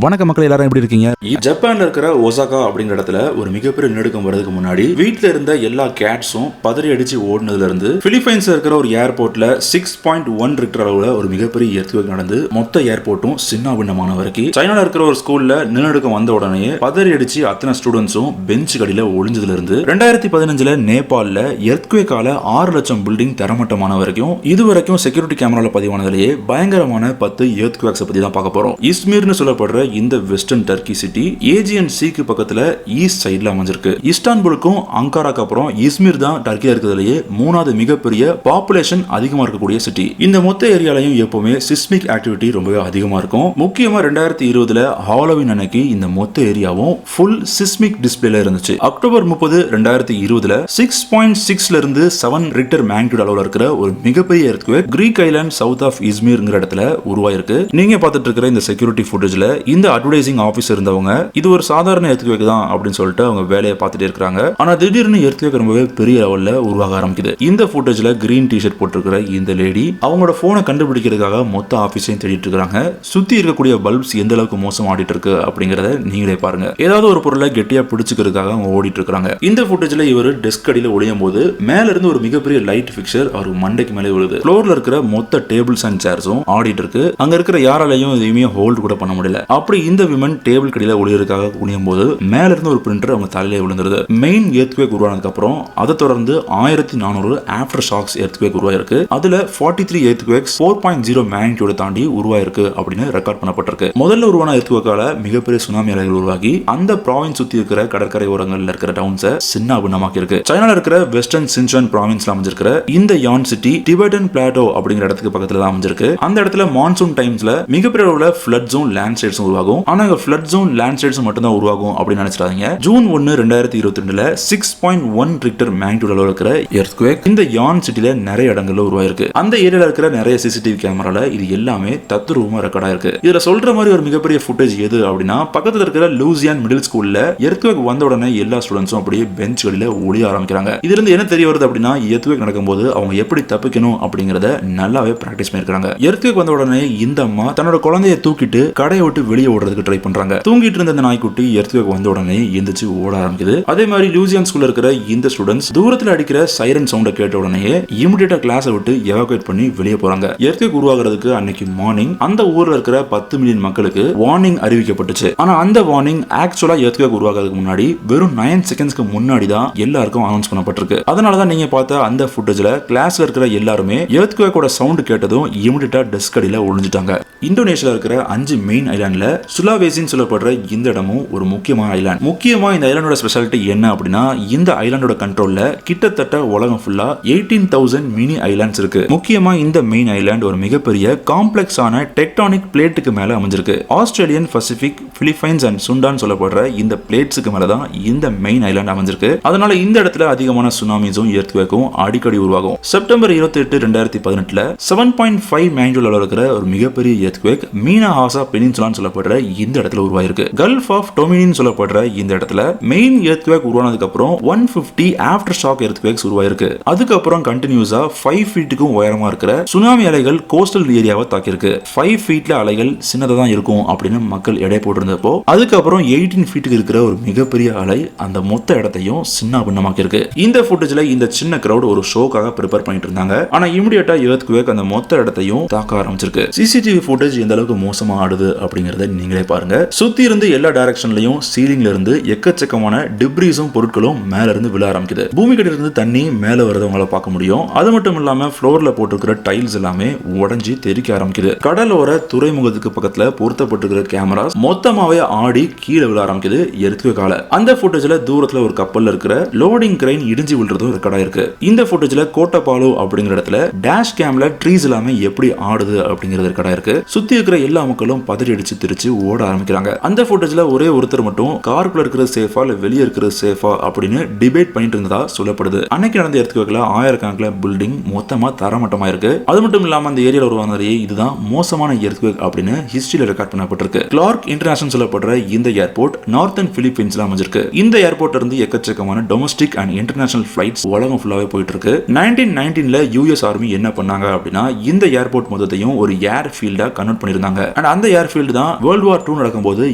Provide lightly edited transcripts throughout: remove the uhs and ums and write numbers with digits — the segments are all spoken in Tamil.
வணக்கம் மக்கள், எல்லாரும் எப்படி இருக்கீங்க? ஜப்பான்ல இருக்கிற ஒசாகா அப்படிங்கிற இடத்துல ஒரு மிகப்பெரிய நிலநடுக்கம் வரதுக்கு முன்னாடி வீட்டுல இருந்த எல்லா கேட்ஸும் பதறி அடிச்சு ஓடுனதுல இருந்து பிலிப்பைன்ஸ்ல இருக்கிற ஒரு ஏர்போர்ட்ல 6.1 ரிக்டர் அளவுல ஒரு மிகப்பெரிய எர்த்குவேக் நடந்து மொத்த ஏர்போர்ட்டும் சின்னாபின்னமான வரைக்கும் சைனால இருக்கிற ஒரு ஸ்கூல்ல நிலநடுக்கம் வந்த உடனே பதறி அடிச்சு அத்தனை ஸ்டூடெண்ட்ஸும் பெஞ்ச் கடியில ஒளிஞ்சதுல இருந்து 2015 நேபாள்ல எர்த்குவேக்கால 6 லட்சம் பில்டிங் தரமட்டமான வரைக்கும் இதுவரைக்கும் செக்யூரிட்டி கேமரால பதிவானதுலயே பயங்கரமான 10 எர்த்குவேக்ஸ் பத்தி தான் பார்க்க போறோம். இஸ்மீர்னு சொல்லப்படுற இந்த வெஸ்டர்ன் டர்க்கி சிட்டி ஏஜியன் சீக்கு பக்கத்துல ஈஸ்ட் சைடுல அமைஞ்சிருக்கு. இஸ்தான்புலுக்கும் அங்காராக்கு அப்புறம் இஸ்மீர் தான் டர்க்கியா இருக்கிறதுலயே 3வது மிகப்பெரிய பாப்புலேஷன் அதிகமா இருக்கக்கூடிய சிட்டி. இந்த மொத்த ஏரியாலையும் எப்பவுமே சிஸ்மிக் ஆக்டிவிட்டி ரொம்பவே அதிகமா இருக்கும். முக்கியமா 2020 ஹாலோவின் அன்னைக்கு இந்த மொத்த ஏரியாவும் ஃபுல் சிஸ்மிக் டிஸ்பிளேல இருந்துச்சு. அக்டோபர் 30, 2020 6.6ல இருந்து 7 ரிக்டர் மேக்னிட்யூட் அளவுல இருக்கிற ஒரு மிகப்பெரிய earthquake Greek island south of இஸ்மீர்ங்கிற இடத்துல உருவாயிருக்கு. நீங்க பார்த்துட்டு இருக்கிற இந்த செக்யூரிட்டி ஃபுட்டேஜ்ல இந்த அட்வர்டைசிங் ஆபீஸ் இருந்தவங்க இது ஒரு சாதாரண எர்த்குவேக் தான் அப்படின்னு சொல்லிட்டு அவங்க வேலையை பார்த்துட்டே இருக்காங்க. ஆனா திடீர்னு எர்த்குவேக் ரொம்பவே பெரிய லெவல்ல உருவாக ஆரம்பிக்குது. இந்த ஃபுட்டேஜ்ல கிரீன் டி-ஷர்ட் போட்டிருக்கிற இந்த லேடி அவங்களோட போனை கண்டுபிடிக்கிறதுக்காக மொத்த ஆபீஸையும் தேடிட்டு இருக்காங்க. சுத்தி இருக்கக்கூடிய பல்ப்ஸ் எந்த அளவுக்கு மோசம் ஆடிட்டு இருக்கு அப்படிங்கறத நீங்களே பாருங்க. ஏதாவது ஒரு பொருளை கெட்டியா பிடிச்சுக்கிறதுக்காக அவங்க ஓடிட்டு இருக்காங்க. இந்த ஃபுட்டேஜ்ல இவர் டெஸ்க் அடியில ஒளியும் போது மேல இருந்து ஒரு மிகப்பெரிய லைட் பிக்சர் அவர் மண்டைக்கு மேலே விழுது. ஃப்ளோர்ல இருக்கிற மொத்த டேபிள்ஸ் அண்ட் சேர்ஸும் ஆடிட்டு இருக்கு. அங்க இருக்கிற யாராலையும் எதையுமே ஹோல்ட் கூட பண்ண முடியல. அப்படி இந்த விமன் டேபிள் கடியில ஒளியறதுக்காக குனியும் போது மேல இருந்து ஒரு பிரிண்டர் அவங்க தலையில விழுந்துருது. மெயின் எர்த்குவேக் உருவானதுக்கு அப்புறம் அதை தொடர்ந்து 1400 ஆஃப்டர் ஷாக்ஸ் எர்த்குவேக் உருவாயிருக்கு. அதுல 43 எர்த்குவேக்ஸ் 4.0 மேக்னிட்யூட் தாண்டி உருவாயிருக்கு அப்படின்னு ரெக்கார்ட் பண்ணப்பட்டிருக்கு. முதல்ல உருவான எர்த்குவேக்கால மிகப்பெரிய சுனாமி அலைகள் உருவாகி அந்த ப்ராவின்ஸ் சுத்தி இருக்கிற கடற்கரை ஓரங்கள்ல இருக்கிற டவுன்ஸை சின்னாபின்னமாக்கி இருக்கு. சைனால இருக்கிற வெஸ்டர்ன் சின்சான் ப்ராவின்ஸ்ல அமைஞ்சிருக்கிற இந்த யான் சிட்டி டிபெட்டன் பிளாட்டோ அப்படிங்கிற இடத்துக்கு பக்கத்துல தான் அமைஞ்சிருக்கு. அந்த இடத்துல மான்சூன் டைம்ஸ்ல மிகப்பெரிய அளவுல ஃப்ளட்ஸும் லேண்ட்ஸ்லைட்ஸும் உருவாகும். ஆனா ஃப்ளட் ஜோன் லேண்ட்ஸ்லைட்ஸ் மட்டும் தான் உருவாகும் அப்படின்னு நினைச்சிடாதீங்க. ஜூன் 1, 2022 6.1 ரிக்டர் மேக்னிட்யூட் அளவுல இருக்கிற எர்த்குவேக் இந்த யான் சிட்டில நிறைய இடங்கள்ல உருவாயிருக்கு. அந்த ஏரியால இருக்கிற நிறைய சிசிடிவி கேமரால இது எல்லாமே தத்ரூபமா ரெக்கார்ட் ஆயிருக்கு. இதுல சொல்ற மாதிரி ஒரு மிகப்பெரிய ஃபுட்டேஜ் எது அப்படின்னா பக்கத்துல இருக்கிற லூசியான் மிடில் ஸ்கூல்ல எர்த்குவேக் வந்த உடனே எல்லா ஸ்டூடெண்ட்ஸும் அப்படியே பெஞ்ச்களில ஒளிய ஆரம்பிக்கிறாங்க. இதுல இருந்து என்ன தெரிய வருது அப்படின்னா எர்த்குவேக் நடக்கும்போது அவங்க எப்படி தப்பிக்கணும் அப்படிங்கறத நல்லாவே பிராக்டிஸ் பண்ணிருக்காங்க. எர்த்குவேக் வந்த உடனே இந்த அம்மா தன்னோட குழந்தையை தூக்கிட்டு கடையை விட்டு வெளியே ஓடுறதுக்கு ட்ரை பண்றாங்க. தூங்கிட்டு இருந்த நாய்க்குட்டி எர்த்குவேக் வந்த உடனே எந்திரிச்சு ஓட ஆரம்பிக்குது. அதே மாதிரி லூசியான் ஸ்கூல்ல இருக்கிற இந்த ஸ்டூடெண்ட்ஸ் தூரத்துல அடிக்கிற சைரன் சவுண்ட கேட்ட உடனே இமிடியேட்டா கிளாஸை விட்டு எவாக்குவேட் பண்ணி வெளியே போறாங்க. எர்த்குவேக் உருவாகிறதுக்கு அன்னைக்கு மார்னிங் அந்த ஊர்ல இருக்கிற 10 மில்லியன் மக்களுக்கு வார்னிங் அறிவிக்கப்பட்டுச்சு. ஆனா அந்த வார்னிங் ஆக்சுவலா எர்த்குவேக் உருவாகிறதுக்கு முன்னாடி வெறும் 9 செகண்ட்ஸ்க்கு முன்னாடி தான் எல்லாருக்கும் அனௌன்ஸ் பண்ணப்பட்டிருக்கு. அதனாலதான் நீங்க பார்த்த அந்த ஃபுட்டேஜ்ல கிளாஸ்ல இருக்கிற எல்லாருமே எர்த்குவேக்கோட சவுண்ட் கேட்டதும் இமிடியேட்டா டெஸ்க் அடியில ஒளிஞ்சிட்டாங்க. இந்தோனேஷியால இருக்கிற 5 மெயின் ஐலாண்ட்ல சுலாவேசின்னு சொல்லப்படுற இந்த இடமும் ஒரு முக்கியமான ஐலாண்ட். முக்கியமா இந்த ஐலாண்டோட ஸ்பெஷாலிட்டி என்ன அப்படின்னா இந்த ஐலாண்டோட கண்ட்ரோல்ல கிட்டத்தட்ட உலகம் ஃபுல்லா 18,000 மினி ஐலாண்ட்ஸ் இருக்கு. முக்கியமா இந்த மெயின் ஐலாண்ட் ஒரு மிகப்பெரிய காம்ப்ளெக்ஸான டெக்டானிக் பிளேட்டுக்கு மேல அமைஞ்சிருக்கு. ஆஸ்திரேலியன், பசிபிக், பிலிப்பைன்ஸ் அண்ட் சுண்டான் சொல்லப்படுற இந்த பிளேட்ஸுக்கு மேலதான் இந்த மெயின் ஐலாண்ட் அமைஞ்சிருக்கு. அதனால இந்த இடத்துல அதிகமான சுனாமிஸும் எர்த்குவேக்கும் அடிக்கடி உருவாகும். செப்டம்பர் 28, 2018 7.5 மேக்னிட்யூட் அளவுல இருக்கிற ஒரு மிகப்பெரிய எர்த்குவேக் மீனாஹாசா பெனின்சுலான்னு சொல்லப்படுற இந்த இடத்துல உருவாயிருக்கு. கல்ஃப் ஆஃப் டொமினின்னு சொல்லப்படுற இந்த இடத்துல மெயின் எர்த்குவேக் உருவானதுக்கு அப்புறம் 150 ஆஃப்டர் ஷாக் எர்த்குவேக்ஸ் உருவாயிருக்கு. அதுக்கப்புறம் கண்டினியூஸா 5 ஃபீட்டுக்கும் உயரமா இருக்கிற சுனாமி அலைகள் கோஸ்டல் ஏரியாவை தாக்கியிருக்கு. 5 ஃபீட்ல அலைகள் சின்னதா தான் இருக்கும் அப்படின்னு மக்கள் எடை போட்டிருந்தப்போ அதுக்கப்புறம் 18 ஃபீட்டுக்கு இருக்கிற ஒரு மிகப்பெரிய அலை அந்த மொத்த இடத்தையும் சின்ன பின்னமாக்கி இருக்கு. இந்த ஃபுட்டேஜ்ல இந்த சின்ன கிரவுட் ஒரு ஷோக்காக ப்ரிப்பேர் பண்ணிட்டு இருந்தாங்க. ஆனா இமிடியேட்டா எர்த்குவேக் அந்த மொத்த இடத்தையும் தாக்க ஆரம்பிச்சிருக்கு. சிசிடிவி ஃபுட்டேஜ் எந்த அளவுக்கு மோசமா ஆடுது அப்படிங்கறத நீங்களே பாருங்க. சுத்தி இருந்து எல்லா டைரக்ஷன்லயும் சீலிங்ல இருந்து எக்கச்சக்கமான டிப்ரீஸும் பொருட்களும் மேல இருந்து விழ ஆரம்பிக்குது. பூமிக்கிட்ட இருந்து தண்ணி மேல வரதவங்கள பார்க்க முடியும். அது மட்டும் இல்லாம ஃப்ளோர்ல போட்டிருக்கிற டைல்ஸ் எல்லாமே உடைஞ்சு தெறிக்க ஆரம்பிக்குது. கடலோர துறைமுகத்துக்கு பக்கத்துல பொருத்தப்பட்டிருக்கிற கேமராஸ் மொத்தமாவே ஆடி கீழே விழ ஆரம்பிக்குது எர்த்குவேக்கால. அந்த ஃபுட்டேஜ்ல தூரத்துல ஒரு கப்பல்ல இருக்கிற லோடிங் கிரைன் இடிஞ்சு விழுறதும் ரெக்கார்ட் ஆயிருக்கு. இந்த ஃபுட்டேஜ்ல கோட்டபாலோ அப்படிங்கிற இடத்துல டேஷ் கேம்ல ட்ரீஸ் எல்லாமே எப்படி ஆடுது அப்படிங்கிறது ரெக்கார்ட் ஆயிருக்கு. சுத்தி இருக்கிற எல்லா மக்களும் பதறி அடிச்சு திருச்சு ஓட ஆரம்பிக்கிறாங்க. அந்த ஃபுட்டேஜ்ல ஒரே ஒருத்தர் மட்டும் காருக்குள்ள இருக்கிறது சேஃபா இல்ல வெளியே இருக்கிறது சேஃபா அப்படின்னு டிபேட் பண்ணிட்டு இருந்ததா சொல்லப்படுது. அன்னைக்கு நடந்த எர்த்குவேக்ல ஆயிரக்கணக்கில் பில்டிங் மொத்தமா தரமட்டமா இருக்கு. அது மட்டும் இல்லாம அந்த ஏரியால உருவானதே இதுதான் மோசமான எர்த்குவேக் அப்படின்னு ஹிஸ்டரியில ரெக்கார்ட் பண்ணப்பட்டிருக்கு. கிளார்க் இன்டர்நேஷனல் சொல்லப்படுற இந்த ஏர்போர்ட் நார்த்தன் பிலிப்பைன்ஸ்ல அமைஞ்சிருக்கு. இந்த ஏர்போர்ட்ல இருந்து எக்கச்சக்கமான டொமஸ்டிக் அண்ட் இன்டர்நேஷனல் ஃபிளைட்ஸ் உலகம் ஃபுல்லாவே போயிட்டு இருக்கு. 1919ல யூஎஸ் ஆர்மி என்ன பண்ணாங்க அப்படின்னா இந்த ஏர்போர்ட் மொத்தத்தையும் ஒரு ஏர் ஃபீல்டா கன்வெர்ட் பண்ணிருந்தாங்க. அந்த ஏர் ஃபீல்டு தான் வேர்ல்ட் வார் 2 நடக்கும்போது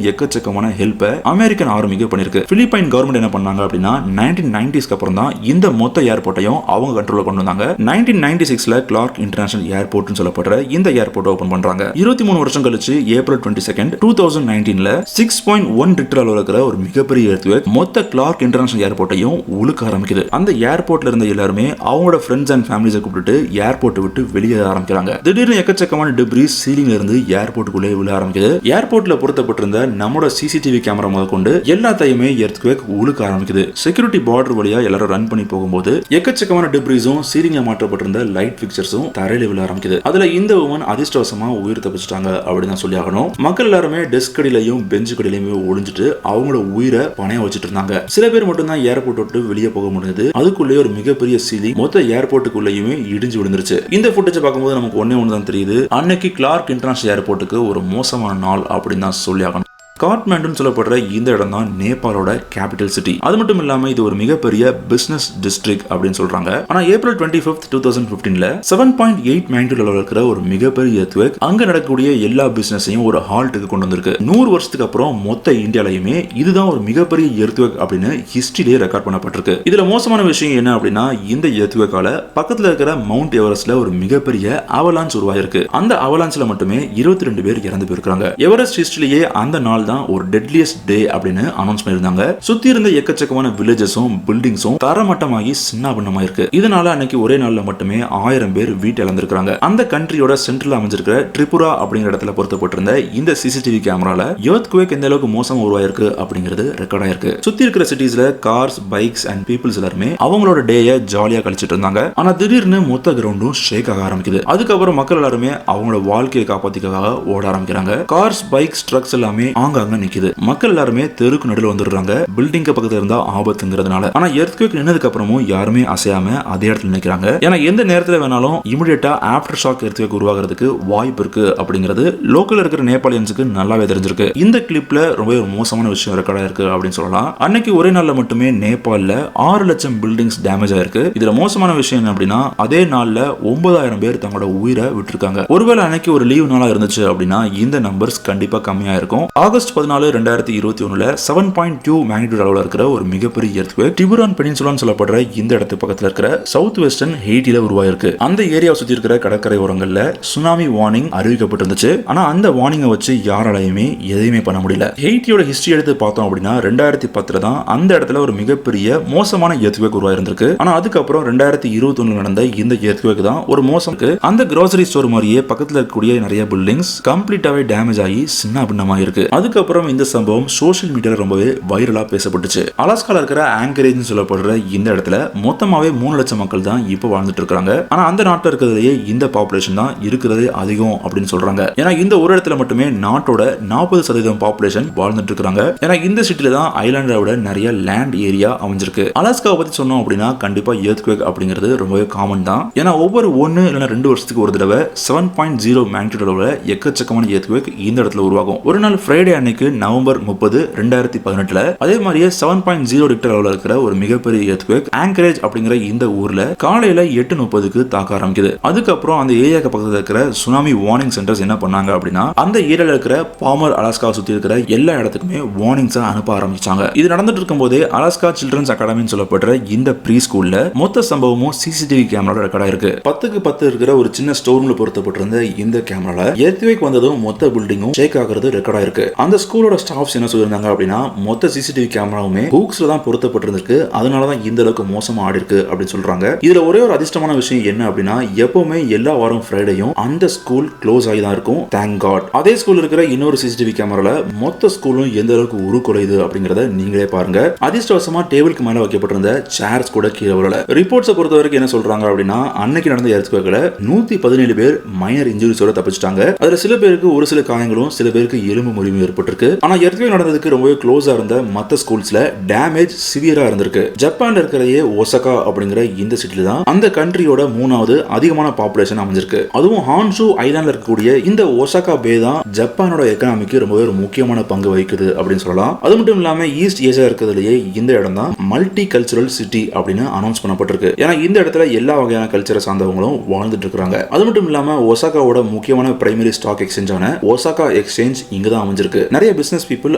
எக்கச்சக்கமான ஹெல்ப் அமெரிக்கன் ஆர்மிக்கு பண்ணிருக்கு. பிலிப்பைன் கவர்மெண்ட் என்ன பண்ணாங்க அப்படின்னா 1990ஸ்க்கு அப்புறம் தான் இந்த மொத்த ஏர்போர்ட்டையும் அவங்க கண்ட்ரோல்ல கொண்டு வந்தாங்க. 1996ல கிளார்க் இன்டர்நேஷனல் ஏர்போர்ட்னு சொல்லப்படுற இந்த ஏர்போர்ட் ஓபன் பண்றாங்க. 23 வருஷம் கழிச்சு ஏப்ரல் 22, 2019ல 6.1 ரிக்டர் அளவுல இருக்கிற ஒரு மிகப்பெரிய எர்த்குவேக் மொத்த கிளார்க் இன்டர்நேஷனல் ஏர்போர்ட்டையும் உலுக்க ஆரம்பிக்குது. அந்த ஏர்போர்ட்ல இருந்த எல்லாருமே அவங்களோட ஃப்ரெண்ட்ஸ் அண்ட் ஃபேமிலிஸை கூப்பிட்டு ஏர்போர்ட் விட்டு வெளியே ஆரம்பிக்கிறாங்க. திடீர்னு எக்கச்சக்கமான டிப்ரீஸ் சீலிங்ல இருந்து ஏர்போர்ட்டுக்குள்ளே விழ ஆரம்பிக்குது. ஏர்போர்ட்ல பொருத்தப்பட்டிருந்த நம்மளோட சிசிடிவி கேமரா முதல் கொண்டு எல்லாத்தையுமே எர்த்குவேக் உலுக்க ஆரம்பிக்குது. செக்யூரிட்டி பார்டர் வழியா எல்லாரும் ரன் பண்ணி போகும்போது எக்கச்சக்கமான டிப்ரீஸும் சீலிங்ல மாற்றப்பட்டிருந்த லைட் பிக்சர்ஸும் தரையில விழ ஆரம்பிக்குது. அதுல இந்த உமன் அதிர்ஷ்டவசமா உயிர் தப்பிச்சிட்டாங்க அப்படின்னு சொல்லி ஆகணும். மக்கள் எல்லாருமே டெஸ்க் அடியிலையும் பெஞ்ச் கடியிலையுமே ஒளிஞ்சிட்டு அவங்களோட உயிரை பணைய வச்சுட்டு இருந்தாங்க. சில பேர் மட்டும் தான் ஏர்போர்ட் விட்டு வெளியே போக முடியுது. அதுக்குள்ளே ஒரு மிகப்பெரிய சீலிங் மொத்த ஏர்போர்ட்டுக்குள்ளேயுமே இடிஞ்சு விழுந்துருச்சு. இந்த ஃபுட்டேஜ் பார்க்கும்போது நமக்கு ஒண்ணு தான் தெரியுது. அன்னைக்கு கிளார்க் இன்டர்நேஷனல் ஏர்போர்ட்டுக்கு ஒரு மோசமான நாள் அப்படின்னு தான் சொல்லி ஆகணும். காட்மாண்டுன்னு சொல்லப்படுற இந்த இடம் தான் நேபாளோட கேபிட்டல் சிட்டி. அது மட்டும் இல்லாம இது ஒரு மிகப்பெரிய பிசினஸ் டிஸ்ட்ரிக்ட் அப்படின்னு சொல்றாங்க. ஆனா ஏப்ரல் 25, 2015ல 7.8 மேக்னிடியூட் அளவுல இருக்கிற ஒரு மிகப்பெரிய எர்த்குவேக் அங்க நடக்கக்கூடிய எல்லா பிசினஸையும் ஒரு ஹால்ட்டுக்கு கொண்டு வந்திருக்கு. 100 வருஷத்துக்கு அப்புறம் மொத்த இந்தியாலயுமே இதுதான் ஒரு மிகப்பெரிய எர்த்குவேக் அப்படின்னு ஹிஸ்டரியிலே ரெக்கார்ட் பண்ணப்பட்டிருக்கு. இதுல மோசமான விஷயம் என்ன அப்படின்னா இந்த எர்த்குவேக்கால பக்கத்துல இருக்கிற மவுண்ட் எவரெஸ்ட்ல ஒரு மிகப்பெரிய அவலான்ஸ் உருவாயிருக்கு. அந்த அவலான்ஸ்ல மட்டுமே 22 பேர் இறந்து போயிருக்காங்க. எவரெஸ்ட் ஹிஸ்டரியிலேயே அந்த நாள் தான் ஒரு டெட்லியஸ்ட் டே அப்படின்னு அனௌன்ஸ் பண்ணிருந்தாங்க. சுத்தி இருந்த எக்கச்சக்கமான வில்லேஜஸும் பில்டிங்ஸும் தரமட்டமாகி சின்னாபின்னமாயிருக்கு. இதனால அன்னைக்கு ஒரே நாள்ல மட்டுமே 1000 பேர் வீட்டை இழந்திருக்காங்க. அந்த கண்ட்ரியோட சென்ட்ரல் அமைஞ்சிருக்கிற திரிபுரா அப்படிங்கிற இடத்துல பொருத்தப்பட்டிருந்த இந்த சிசிடிவி கேமரால எர்த்குவேக் எந்த அளவுக்கு மோசமா உருவாயிருக்கு அப்படிங்கிறது ரெக்கார்ட் ஆயிருக்கு. சுத்தி இருக்கிற சிட்டிஸ்ல கார்ஸ், பைக்ஸ் அண்ட் பீப்புள்ஸ் எல்லாருமே அவங்களோட டேயை ஜாலியா கழிச்சிட்டு இருந்தாங்க. ஆனா திடீர்னு மொத்த கிரவுண்டும் ஷேக் ஆக ஆரம்பிக்குது. அதுக்கப்புறம் மக்கள் எல்லாருமே அவங்களோட வாழ்க்கையை காப்பாத்திக்காக ஓட ஆரம்பிக்கிறாங்க. கார்ஸ், பைக்ஸ், ட்ரக்ஸ் எல்லாமே அங்க நிக்குது. மக்கள் எல்லாருமே தெருக்கு நடுவுல வந்துடுறாங்க. பில்டிங் பக்கத்துல இருந்தா ஆபத்துங்கிறதுனால. ஆனா எர்த்குவேக் நின்னதுக்கு அப்புறமும் யாருமே அசையாம அதே இடத்துல நிக்கிறாங்க. ஏன்னா எந்த நேரத்துல வேணாலும் இமிடியேட்டா ஆஃப்டர் ஷாக் எர்த்குவேக் உருவாகிறதுக்கு வாய்ப்பு இருக்கு அப்படிங்கிறது லோக்கல்ல இருக்கிற நேபாளியன்ஸுக்கு நல்லாவே தெரிஞ்சிருக்கு. இந்த கிளிப்ல ரொம்ப ஒரு மோசமான விஷயம் ரெக்கார்ட் ஆயிருக்கு அப்படின்னு சொல்லலாம். அன்னைக்கு ஒரே நாள்ல மட்டுமே நேபாள்ல 6 லட்சம் பில்டிங்ஸ் டேமேஜ் ஆயிருக்கு. இதுல மோசமான விஷயம் என்ன அப்படின்னா அதே நாள்ல 9000 பேர் தங்களோட உயிரை விட்டுருக்காங்க. ஒருவேளை அன்னைக்கு ஒரு லீவ் நாளா இருந்துச்சு அப்படின்னா இந்த நம்பர்ஸ் கண்டிப்பா கம்மியா இருக்கும். ஆகஸ்ட் 14, 2021ல 7.2 மேக்னிடியூட் அளவுல இருக்கிற ஒரு மிகப்பெரிய எர்த்குவேக் டிபுரான் பெனின்சுலான்னு சொல்லப்படுற இந்த இடத்து பக்கத்துல இருக்கிற சவுத் வெஸ்டர்ன் ஹெய்ட்டில உருவாயிருக்கு. அந்த ஏரியாவை சுத்தி இருக்கிற கடற்கரை ஓரங்கள்ல சுனாமி வார்னிங் அறிவிக்கப்பட்டிருந்துச்சு. ஆனா அந்த வார்னிங்கை வச்சு யாராலையுமே எதையுமே பண்ண முடியல. ஹெய்ட்டியோட ஹிஸ்டரி எடுத்து பார்த்தோம் அப்படின்னா 2010ல தான் அந்த இடத்துல ஒரு மிகப்பெரிய மோசமான எர்த்குவேக் உருவாயிருந்திருக்கு. ஆனா அதுக்கப்புறம் 2021 நடந்த இந்த எர்த்குவேக் தான் ஒரு மோசம். அந்த கிரோசரி ஸ்டோர் மாதிரியே பக்கத்துல இருக்கக்கூடிய நிறைய பில்டிங்ஸ் கம்ப்ளீட்டாவே டேமேஜ் ஆகி சின்ன பின்னமா இருக்கு. அதுக்கப்புறம் இந்த சம்பவம் சோஷியல் மீடியால ரொம்பவே வைரலா பேசப்பட்டுச்சு. அலாஸ்கால இருக்கிற ஆங்கரேஜ் சொல்லப்படுற இந்த இடத்துல மொத்தமாவே 3 லட்சம் மக்கள் தான் இப்ப வாழ்ந்துட்டு இருக்காங்க. ஆனா அந்த நாட்டில் இருக்கிறதுலயே இந்த பாப்புலேஷன் தான் இருக்கிறதே அதிகம் அப்படின்னு சொல்றாங்க. ஏன்னா இந்த ஒரு இடத்துல மட்டுமே நாட்டோட 40% பாப்புலேஷன் வாழ்ந்துட்டு இருக்காங்க. ஏன்னா இந்த சிட்டில தான் ஐலாண்டோட நிறைய லேண்ட் ஏரியா அமைஞ்சிருக்கு. அலாஸ்காவை பத்தி சொன்னோம் அப்படின்னா கண்டிப்பா எர்த்குவேக் அப்படிங்கிறது ரொம்பவே காமன் தான். ஏன்னா ஒவ்வொரு 1 இல்லைன்னா 2 வருஷத்துக்கு ஒரு தடவை 7.0 மேக்னிடியூட் அளவுல எக்கச்சக்கமான எர்த்குவேக் இந்த இடத்துல உருவாகும். ஒரு நாள் ஃப்ரைடே அன்னைக்கு நவம்பர் 30, 2018ல அதே மாதிரியே 7.0 ரிக்டர் அளவுல இருக்கிற ஒரு மிகப்பெரிய எர்த்குவேக் ஆங்கரேஜ் அப்படிங்கிற இந்த ஊர்ல காலையில 8:30க்கு தாக்க ஆரம்பிக்குது. அதுக்கப்புறம் அந்த ஏரியாக்கு பக்கத்துல இருக்கிற சுனாமி வார்னிங் சென்டர்ஸ் என்ன பண்ணாங்க அப்படின்னா அந்த ஏரியால இருக்கிற பாமர் அலாஸ்காவை சுத்தி இருக்கிற எல்லா இடத்துக்குமே வார்னிங்ஸ் அனுப்ப ஆரம்பிச்சாங்க. இது நடந்துட்டு இருக்கும் போதே அலாஸ்கா சில்ட்ரன்ஸ் அகாடமின்னு சொல்லப்படுற இந்த ப்ரீ ஸ்கூல்ல மொத்த சம்பவமும் சிசிடிவி கேமரா ரெக்கார்ட் ஆயிருக்கு. 10க்கு 10 இருக்கிற ஒரு சின்ன ஸ்டோர் ரூம்ல பொருத்தப்பட்டிருந்த இந்த கேமரால எர்த்குவேக் வந்ததும் மொத்த பில்டிங்கும் ஷேக் ஆகிறது ரெக்கார்ட் ஆயிருக்கு. அந்த ஸ்கூலோட ஸ்டாஃப்ஸ் என்ன சொல்லிருந்தாங்க அப்படின்னா மொத்த சிசிடிவி கேமராவுமே ஹூக்ஸ்ல தான் பொருத்தப்பட்டிருக்கு. அதனாலதான் இந்த அளவுக்கு மோசமா ஆடி இருக்கு அப்படின்னு சொல்றாங்க. இதுல ஒரே ஒரு அதிர்ஷ்டமான விஷயம் என்ன அப்படின்னா எப்பவுமே எல்லா வாரம் ஃப்ரைடேயும் அந்த ஸ்கூல் க்ளோஸ் ஆகி தான் இருக்கும். Thank God. அதே ஸ்கூல் இருக்கிற இன்னொரு சிசிடிவி கேமரால மொத்த ஸ்கூலும் எந்த அளவுக்கு உருக்குலையுது அப்படிங்கறத நீங்களே பாருங்க. அதிர்ஷ்டவசமா டேபிளுக்கு மேல வைக்கப்பட்டிருந்த சேர்ஸ் கூட கீழே வரல. ரிப்போர்ட்ஸை பொறுத்த வரைக்கும் என்ன சொல்றாங்க அப்படின்னா அன்னைக்கு நடந்த எர்த்குவேக்ல 117 பேர் மைனர் இன்ஜுரிஸோட தப்பிச்சிட்டாங்க. அதுல சில பேருக்கு ஒரு சில காயங்களும் சில பேருக்கு எலும்பு முறிவும் ஏற்பட்டு ஏற்பட்டிருக்கு. ஆனா எர்த்குவேக் நடந்ததுக்கு ரொம்பவே க்ளோஸா இருந்த மத்த ஸ்கூல்ஸ்ல டேமேஜ் சிவியரா இருந்திருக்கு. ஜப்பான்ல இருக்கிறதே ஒசாகா அப்படிங்கிற இந்த சிட்டில தான் அந்த கண்ட்ரியோட 3வது அதிகமான பாப்புலேஷன் அமைஞ்சிருக்கு. அதுவும் ஹான்ஷு ஐலாண்ட்ல இருக்கக்கூடிய இந்த ஒசாகா பே தான் ஜப்பானோட எக்கனாமிக்கு ரொம்பவே ஒரு முக்கியமான பங்கு வகிக்குது அப்படின்னு சொல்லலாம். அது மட்டும் இல்லாம ஈஸ்ட் ஏசியா இருக்கிறதுலயே இந்த இடம் தான் மல்டி கல்ச்சரல் சிட்டி அப்படின்னு அனௌன்ஸ் பண்ணப்பட்டிருக்கு. ஏன்னா இந்த இடத்துல எல்லா வகையான கல்ச்சரை சார்ந்தவங்களும் வாழ்ந்துட்டு இருக்காங்க. அது மட்டும் இல்லாம ஒசாகாவோட முக்கியமான பிரைமரி ஸ்டாக் எக்ஸ்சேஞ்சான ஒசாகா எக்ஸ்சேஞ்ச் இங்க தான் அமைஞ்சிருக்கு. நிறைய பிசினஸ் பீப்புள்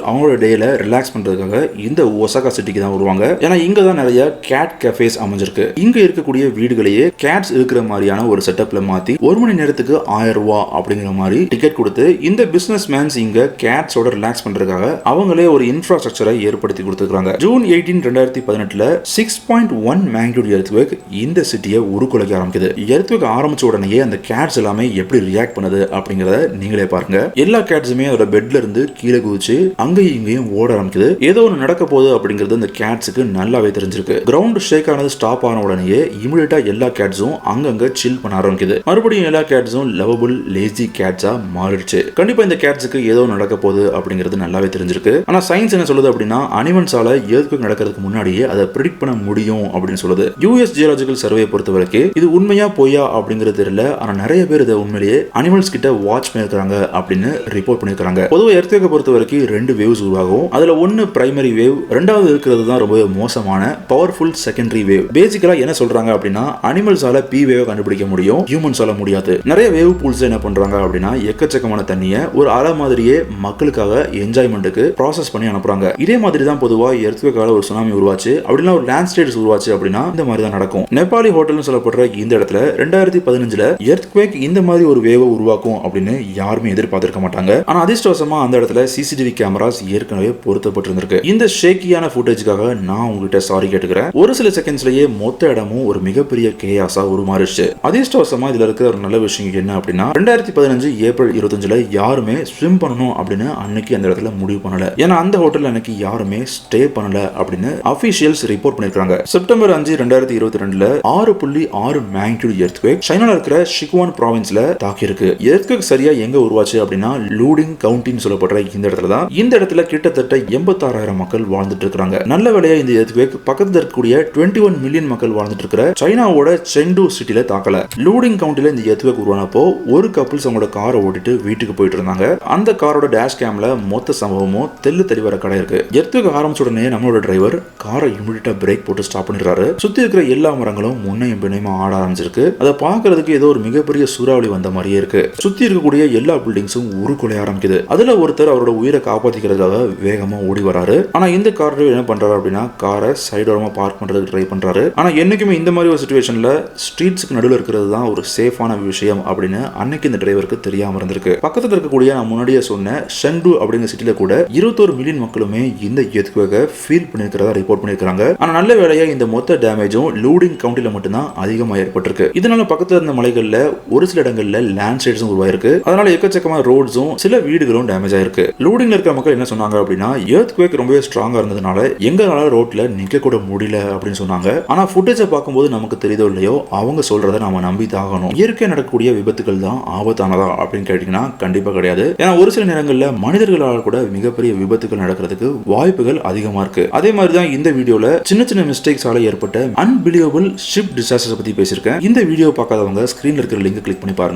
அவங்களோட டேல ரிலாக்ஸ் பண்றதுக்காக இந்த ஒசாகா சிட்டிக்கு தான் வருவாங்க. ஏன்னா இங்க தான் நிறைய கேட் கஃபேஸ் அமைஞ்சிருக்கு. இங்க இருக்கக்கூடிய வீடுகளையே கேட்ஸ் இருக்கிற மாதிரியான ஒரு செட்டப்ல மாத்தி 1 மணி நேரத்துக்கு 1000 ரூபாய் அப்படிங்கிற மாதிரி டிக்கெட் கொடுத்து இந்த பிசினஸ் மேன்ஸ் இங்க கேட்ஸோட ரிலாக்ஸ் பண்றதுக்காக அவங்களே ஒரு இன்ஃப்ராஸ்ட்ரக்சரை ஏற்படுத்தி கொடுத்துருக்காங்க. ஜூன் 18, 2018 6.1 மேக்னிட்யூட் எர்த்குவேக் இந்த சிட்டியை உருக்குலைக்க ஆரம்பிக்குது. எர்த்குவேக் ஆரம்பிச்ச உடனே அந்த கேட்ஸ் எல்லாமே எப்படி ரியாக்ட் பண்ணுது அப்படிங்கறத நீங்களே பாருங்க. எல்லா கேட்ஸுமே அதோட பெட்ல இருந்து கீழே குதிச்சு அங்கேயும் இங்கேயும் ஓட ஆரம்பிக்குது. ஏதோ ஒன்று நடக்க போகுது அப்படிங்கிறது அந்த கேட்ஸுக்கு நல்லாவே தெரிஞ்சிருக்கு. கிரவுண்ட் ஷேக் ஆனது ஸ்டாப் ஆன உடனே இமிடியேட்டா எல்லா கேட்ஸும் அங்கங்க சில் பண்ண ஆரம்பிக்குது. மறுபடியும் எல்லா கேட்ஸும் லவபிள் லேசி கேட்ஸா மாறிடுச்சு. கண்டிப்பா இந்த கேட்ஸுக்கு ஏதோ நடக்க போகுது அப்படிங்கிறது நல்லாவே தெரிஞ்சிருக்கு. ஆனா சயின்ஸ் என்ன சொல்லுது அப்படின்னா அனிமல்ஸால எர்த்குவேக் நடக்கிறதுக்கு முன்னாடியே அதை ப்ரெடிக்ட் பண்ண முடியும் அப்படின்னு சொல்லுது. யுஎஸ் ஜியாலஜிக்கல் சர்வே பொறுத்த வரைக்கும் இது உண்மையா பொய்யா அப்படிங்கிறது தெரியல. ஆனா நிறைய பேர் இதை உண்மையிலேயே அனிமல்ஸ் கிட்ட வாட்ச் பண்ணிருக்காங்க அப்படின்னு ரிப்போர்ட் பண்ணிருக்காங்க. பொதுவாக எர்த்குவேக் பொறுத்த வரைக்கும் 2 வேவ்ஸ் உருவாகும். அதுல ஒன்னு பிரைமரி வேவ், ரெண்டாவது இருக்கிறது தான் ரொம்ப மோசமான பவர்ஃபுல் செகண்டரி வேவ். பேசிக்கலா என்ன சொல்றாங்க அப்படின்னா அனிமல்ஸால பி வேவ் கண்டுபிடிக்க முடியும், ஹியூமன்ஸால முடியாது. நிறைய வேவ் பூல்ஸ் என்ன பண்றாங்க அப்படின்னா எக்கச்சக்கமான தண்ணியை ஒரு அலை மாதிரியே மக்களுக்காக என்ஜாய்மெண்ட்டுக்கு ப்ராசஸ் பண்ணி அனுப்புறாங்க. இதே மாதிரி தான் பொதுவா எர்த்குவேக்கால ஒரு சுனாமி உருவாச்சு அப்படின்னா ஒரு லேண்ட் ஸ்லைட்ஸ் உருவாச்சு அப்படின்னா இந்த மாதிரி தான் நடக்கும். நேபாளி ஹோட்டல்னு சொல்லப்படுற இந்த இடத்துல 2015 எர்த்குவேக் இந்த மாதிரி ஒரு வேவை உருவாக்கும் அப்படின்னு யாருமே எதிர்பார்த்திருக்க மாட்டாங்க. ஆனா அதிர்ஷ்டவசமா அந்த இடத்துல சிசிடிவி கேமராஸ் ஏற்கனவே பொருத்தப்பட்டிருந்திருக்கு. இந்த ஷேக்கியான ஃபுட்டேஜ்க்காக நான் உங்ககிட்ட சாரி கேட்டுக்கிறேன். ஒரு சில செகண்ட்ஸ்லயே மொத்த இடமும் ஒரு மிகப்பெரிய கேயாஸா உருமாறிச்சு. அதிர்ஷ்டவசமா இதுல இருக்கிற ஒரு நல்ல விஷயம் என்ன அப்படின்னா 2015 ஏப்ரல் 25 யாருமே ஸ்விம் பண்ணணும் அப்படின்னு அன்னைக்கு அந்த இடத்துல முடிவு பண்ணல. ஏன்னா அந்த ஹோட்டல்ல அன்னைக்கு யாருமே ஸ்டே பண்ணல அப்படின்னு அபிஷியல்ஸ் ரிப்போர்ட் பண்ணிருக்காங்க. செப்டம்பர் 5, 2022 6.6 மேக்னிட்யூட் எர்த்குவேக் சைனால இருக்கிற சிகுவான் ப்ராவின்ஸ்ல தாக்கி இருக்கு. எர்த்குவேக் சரியா எங்க உருவாச்சு அப்படின்னா லூடிங் கவுண்டின்னு சொல்லப்படுற இந்த இடத்துல தான். இந்த இடத்துல கிட்டத்தட்ட 86,000 மக்கள் வாழ்ந்துட்டு இருக்காங்க. நல்ல வேளையா இந்த எர்த்குவேக் பக்கத்துல இருக்கக்கூடிய 21 மில்லியன் மக்கள் வாழ்ந்துட்டு இருக்கிற சைனாவோட செங்டு சிட்டில தாக்கல. லூடிங் கவுண்டில இந்த எர்த்குவேக் உருவானப்போ ஒரு கப்பிள்ஸ் அவங்களோட காரை ஓட்டிட்டு வீட்டுக்கு போயிட்டு இருந்தாங்க. அந்த காரோட டேஷ் கேம்ல மொத்த சம்பவமும் தெல்ல தெளிவர கடை இருக்கு. எர்த்குவேக் ஆரம்பிச்ச உடனே நம்மளோட டிரைவர் காரை இமிடியேட்டா பிரேக் போட்டு ஸ்டாப் பண்ணிடுறாரு. சுத்தி இருக்கிற எல்லா மரங்களும் முன்னையும் பின்னையும் ஆட ஆரம்பிச்சிருக்கு. அதை பார்க்கறதுக்கு ஏதோ ஒரு மிகப்பெரிய சூறாவளி வந்த மாதிரியே இருக்கு. சுத்தி இருக்கக்கூடிய எல்லா பில்டிங்ஸும் உருக்குலைய ஆரம்பிக்குது. அதுல ஒருத்தர் அவரோட உயிரை காப்பாத்திக்கிறதுக்காக வேகமா ஓடி வராரு. ஆனா இந்த கார் என்ன பண்றாரு அப்படின்னா காரை சைடோரமா பார்க் பண்றதுக்கு ட்ரை பண்றாரு. ஆனா என்னைக்குமே இந்த மாதிரி ஒரு சிச்சுவேஷன்ல ஸ்ட்ரீட்ஸ்க்கு நடுவில் இருக்கிறது தான் ஒரு சேஃபான விஷயம் அப்படின்னு அன்னைக்கு இந்த டிரைவருக்கு தெரியாம இருந்திருக்கு. பக்கத்துல இருக்கக்கூடிய நான் முன்னாடியே சொன்ன செங்டு அப்படிங்கிற சிட்டில கூட 21 மில்லியன் மக்களுமே இந்த எர்த்குவேக்கை ஃபீல் பண்ணிருக்கிறதா ரிப்போர்ட் பண்ணிருக்காங்க. ஆனா நல்ல வேளையா இந்த மொத்த டேமேஜும் லூடிங் கவுண்டில மட்டும்தான் அதிகமா ஏற்பட்டிருக்கு. இதனால பக்கத்துல இருந்த மலைகள்ல ஒரு சில இடங்கள்ல லேண்ட் ஸ்லைட்ஸும் உருவாயிருக்கு. அதனால எக்கச்சக்கமான ரோட்ஸும் சில வீடுகளும் டேமேஜ் ஆயிருக்கு. லூடிங்ல இருக்கிற மக்கள் என்ன சொன்னாங்க அப்படின்னா எர்த்குவேக் ரொம்பவே ஸ்ட்ராங்கா இருந்ததுனால எங்களால ரோட்ல நிக்க கூட முடியல அப்படின்னு சொன்னாங்க. ஆனா ஃபுட்டேஜை பார்க்கும்போது நமக்கு தெரியுதோ இல்லையோ அவங்க சொல்றதை நாம நம்பி தாகணும். இயற்கை நடக்கக்கூடிய விபத்துகள் தான் ஆபத்தானதா அப்படின்னு கேட்டீங்கன்னா கண்டிப்பா கிடையாது. ஏன்னா ஒரு சில நேரங்கள்ல மனிதர்களால் கூட மிகப்பெரிய விபத்துகள் நடக்கிறதுக்கு வாய்ப்புகள் அதிகமா இருக்கு. அதே மாதிரி தான் இந்த வீடியோல சின்ன சின்ன மிஸ்டேக்ஸால ஏற்பட்ட அன்பிலியபிள் ஷிப் டிசாஸ்டர்ஸ் பத்தி பேசியிருக்கேன். இந்த வீடியோ பார்க்காதவங்க ஸ்கிரீன்ல இருக்கிற லிங்க் கிளிக் பண்ணி பாருங்க.